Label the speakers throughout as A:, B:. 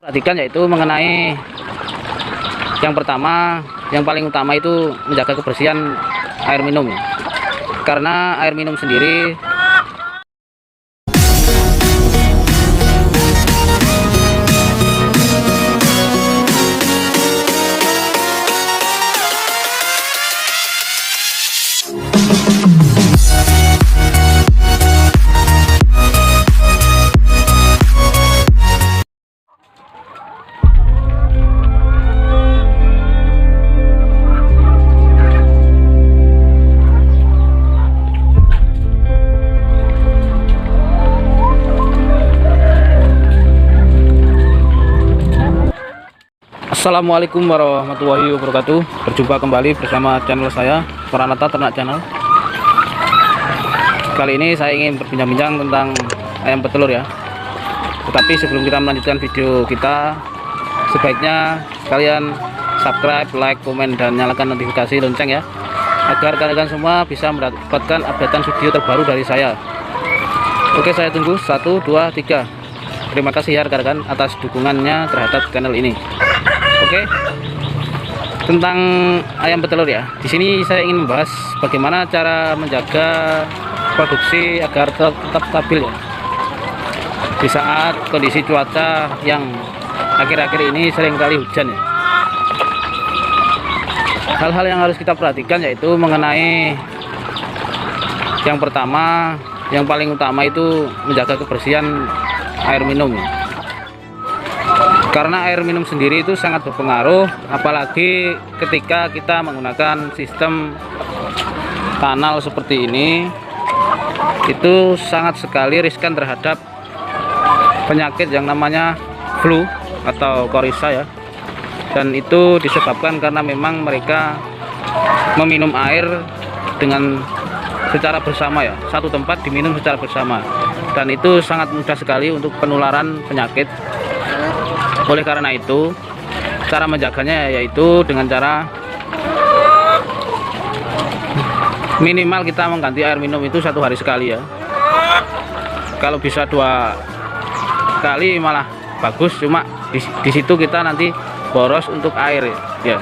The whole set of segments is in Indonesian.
A: Perhatikan yaitu mengenai yang pertama, yang paling utama itu menjaga kebersihan air minum. Karena air minum sendiri Assalamualaikum warahmatullahi wabarakatuh. Berjumpa kembali bersama channel saya, Pranata Ternak Channel. Kali ini saya ingin berbincang-bincang tentang ayam petelur ya. Tetapi sebelum kita melanjutkan video kita, sebaiknya kalian subscribe, like, komen, dan nyalakan notifikasi lonceng ya, agar kalian semua bisa mendapatkan updatean video terbaru dari saya. Oke, saya tunggu 1, 2, 3. Terima kasih ya rekan-rekan atas dukungannya terhadap channel ini. Oke, tentang ayam petelur ya. Di sini saya ingin membahas bagaimana cara menjaga produksi agar tetap stabil ya. Di saat kondisi cuaca yang akhir-akhir ini seringkali hujan ya. Hal-hal yang harus kita perhatikan yaitu mengenai yang pertama, yang paling utama itu menjaga kebersihan air minum ya. Karena air minum sendiri itu sangat berpengaruh, apalagi ketika kita menggunakan sistem kanal seperti ini, itu sangat sekali riskan terhadap penyakit yang namanya flu atau korisa ya. Dan itu disebabkan karena memang mereka meminum air dengan secara bersama ya, satu tempat diminum secara bersama, dan itu sangat mudah sekali untuk penularan penyakit. Oleh karena itu, cara menjaganya yaitu dengan cara minimal kita mengganti air minum itu 1 hari sekali ya. Kalau bisa 2 kali malah bagus, cuma di situ kita nanti boros untuk air ya.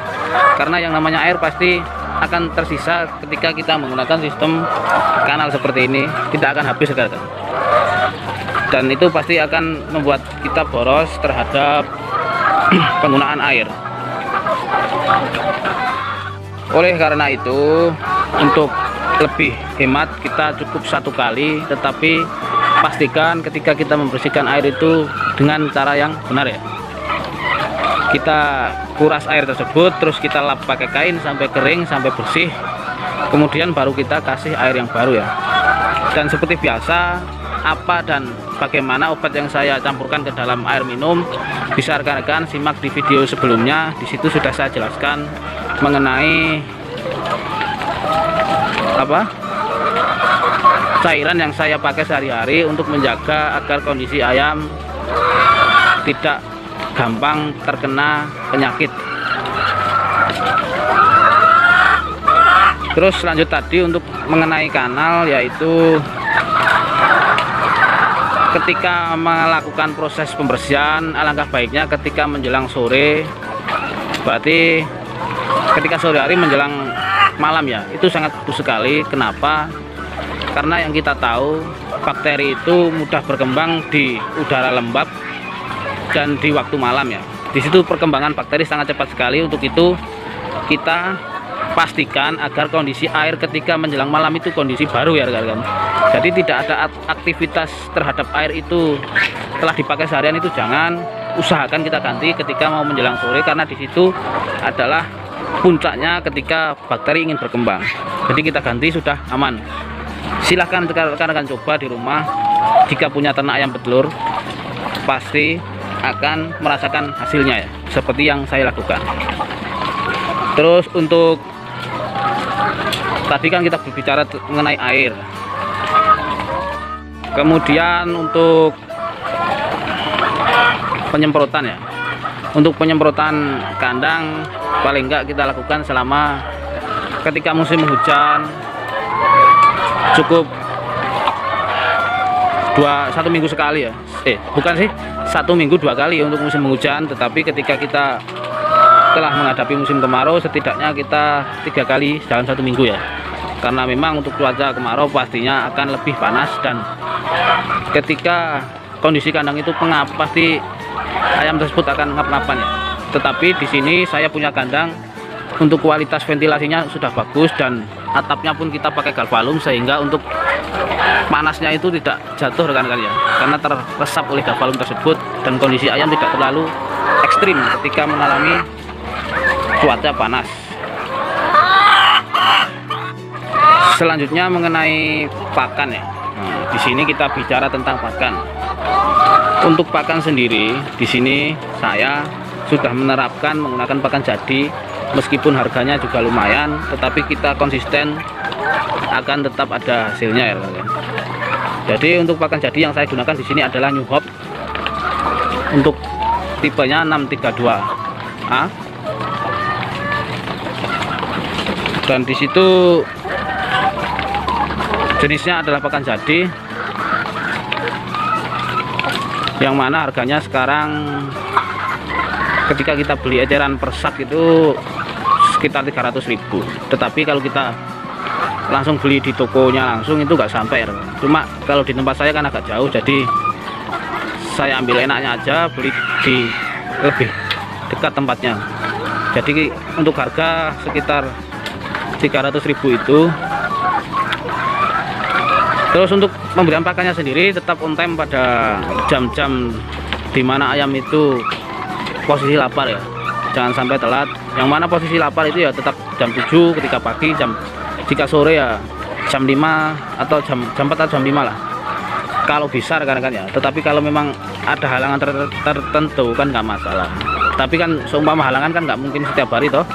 A: Karena yang namanya air pasti akan tersisa ketika kita menggunakan sistem kanal seperti ini, tidak akan habis sekali. Dan itu pasti akan membuat kita boros terhadap penggunaan air. Oleh karena itu, untuk lebih hemat kita cukup 1 kali, tetapi pastikan ketika kita membersihkan air itu dengan cara yang benar ya. Kita kuras air tersebut, terus kita lap pakai kain sampai kering, sampai bersih, kemudian baru kita kasih air yang baru ya. Dan seperti biasa, apa dan bagaimana obat yang saya campurkan ke dalam air minum bisa rekan-rekan simak di video sebelumnya. Di situ sudah saya jelaskan mengenai cairan yang saya pakai sehari-hari untuk menjaga agar kondisi ayam tidak gampang terkena penyakit. Terus lanjut tadi untuk mengenai kanal, yaitu ketika melakukan proses pembersihan, alangkah baiknya ketika menjelang sore, berarti ketika sore hari menjelang malam ya, itu sangat bagus sekali. Kenapa? Karena yang kita tahu, bakteri itu mudah berkembang di udara lembab dan di waktu malam ya. Di situ perkembangan bakteri sangat cepat sekali. Untuk itu kita pastikan agar kondisi air ketika menjelang malam itu kondisi baru ya rekan-rekan. Jadi tidak ada aktivitas terhadap air itu telah dipakai seharian, itu jangan. Usahakan kita ganti ketika mau menjelang sore, karena di situ adalah puncaknya ketika bakteri ingin berkembang. Jadi kita ganti sudah aman. Silahkan rekan-rekan coba di rumah. Jika punya ternak ayam petelur, pasti akan merasakan hasilnya ya, seperti yang saya lakukan. Terus untuk tadi kan kita berbicara mengenai air. Kemudian untuk penyemprotan ya. Untuk penyemprotan kandang paling enggak kita lakukan selama ketika musim hujan, cukup 1 minggu sekali ya. Bukan sih, 1 minggu 2 kali untuk musim hujan, tetapi ketika kita telah menghadapi musim kemarau setidaknya kita 3 kali dalam 1 minggu ya, karena memang untuk cuaca kemarau pastinya akan lebih panas, dan ketika kondisi kandang itu pengap pasti ayam tersebut akan ngap-ngapan ya. Tetapi di sini saya punya kandang untuk kualitas ventilasinya sudah bagus, dan atapnya pun kita pakai galvalum sehingga untuk panasnya itu tidak jatuh rekan-rekan ya, karena terresap oleh galvalum tersebut, dan kondisi ayam tidak terlalu ekstrim ketika mengalami cuaca panas. Selanjutnya mengenai pakan ya. Nah, di sini kita bicara tentang pakan. Untuk pakan sendiri di sini saya sudah menerapkan menggunakan pakan jadi, meskipun harganya juga lumayan, tetapi kita konsisten akan tetap ada hasilnya ya. Jadi untuk pakan jadi yang saya gunakan di sini adalah New Hope untuk tipenya 632A, dan di situ jenisnya adalah pakan jadi, yang mana harganya sekarang ketika kita beli eceran per sak itu sekitar 300.000. Tetapi kalau kita langsung beli di tokonya langsung itu nggak sampai. Cuma kalau di tempat saya kan agak jauh, jadi saya ambil enaknya aja, beli di lebih dekat tempatnya. Jadi untuk harga sekitar 300.000 itu. Terus untuk pemberian pakannya sendiri tetap on time pada jam-jam dimana ayam itu posisi lapar ya, jangan sampai telat. Yang mana posisi lapar itu ya tetap jam 7 ketika pagi, jika sore ya jam 5 atau jam 4 atau jam 5 lah kalau bisa rekan-rekan ya. Tetapi kalau memang ada halangan tertentu kan nggak masalah, tapi kan seumpama halangan kan nggak mungkin setiap hari toh,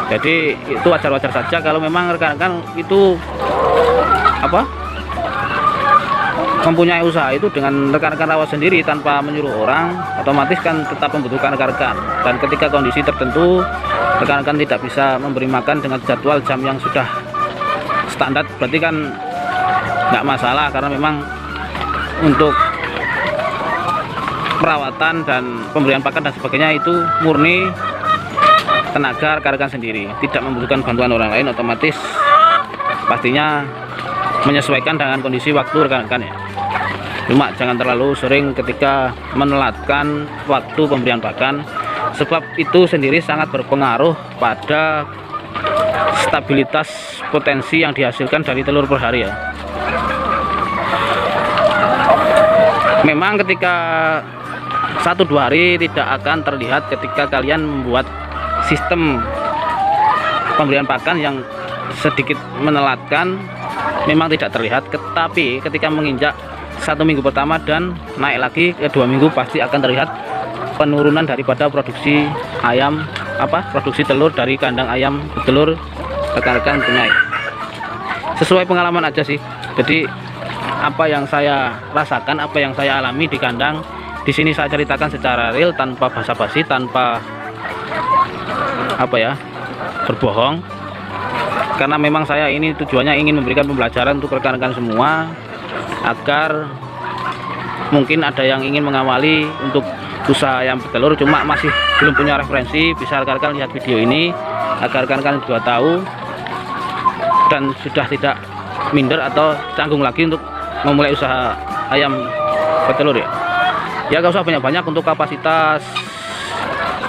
A: jadi itu wajar-wajar saja kalau memang rekan-rekan itu mempunyai usaha itu dengan rekan-rekan rawat sendiri tanpa menyuruh orang, otomatis kan tetap membutuhkan rekan-rekan. Dan ketika kondisi tertentu rekan-rekan tidak bisa memberi makan dengan jadwal jam yang sudah standar, berarti kan nggak masalah, karena memang untuk perawatan dan pemberian pakan dan sebagainya itu murni tenaga rekan-rekan sendiri, tidak membutuhkan bantuan orang lain, otomatis pastinya menyesuaikan dengan kondisi waktu rekan-rekan ya. Cuma jangan terlalu sering ketika menelatkan waktu pemberian pakan, sebab itu sendiri sangat berpengaruh pada stabilitas potensi yang dihasilkan dari telur per hari ya. Memang ketika 1-2 hari tidak akan terlihat ketika kalian membuat sistem pemberian pakan yang sedikit menelatkan, memang tidak terlihat. Tetapi ketika menginjak 1 minggu pertama dan naik lagi ke 2 minggu pasti akan terlihat penurunan daripada produksi ayam, produksi telur dari kandang ayam telur rekan-rekan punya. Sesuai pengalaman aja sih. Jadi apa yang saya rasakan, apa yang saya alami di kandang, di sini saya ceritakan secara real tanpa basa-basi, tanpa berbohong. Karena memang saya ini tujuannya ingin memberikan pembelajaran untuk rekan-rekan semua, agar mungkin ada yang ingin mengawali untuk usaha ayam petelur cuma masih belum punya referensi, bisa rekan-rekan lihat video ini agar rekan-rekan juga tahu dan sudah tidak minder atau canggung lagi untuk memulai usaha ayam petelur ya. Ya gak usah banyak-banyak, untuk kapasitas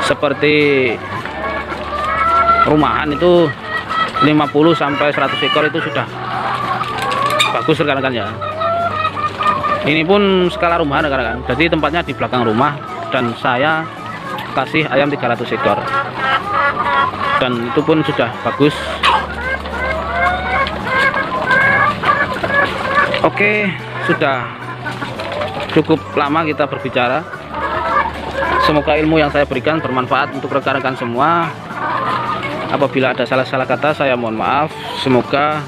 A: seperti rumahan itu 50 sampai 100 ekor itu sudah bagus rekan-rekan ya. Ini pun skala rumahan rekan-rekan, jadi tempatnya di belakang rumah dan saya kasih ayam 300 ekor, dan itu pun sudah bagus. Oke, sudah cukup lama kita berbicara. Semoga ilmu yang saya berikan bermanfaat untuk rekan-rekan semua. Apabila ada salah-salah kata, saya mohon maaf. Semoga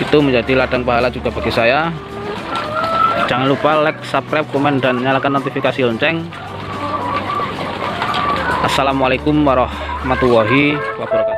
A: itu menjadi ladang pahala juga bagi saya. Jangan lupa like, subscribe, komen, dan nyalakan notifikasi lonceng. Assalamualaikum warahmatullahi wabarakatuh.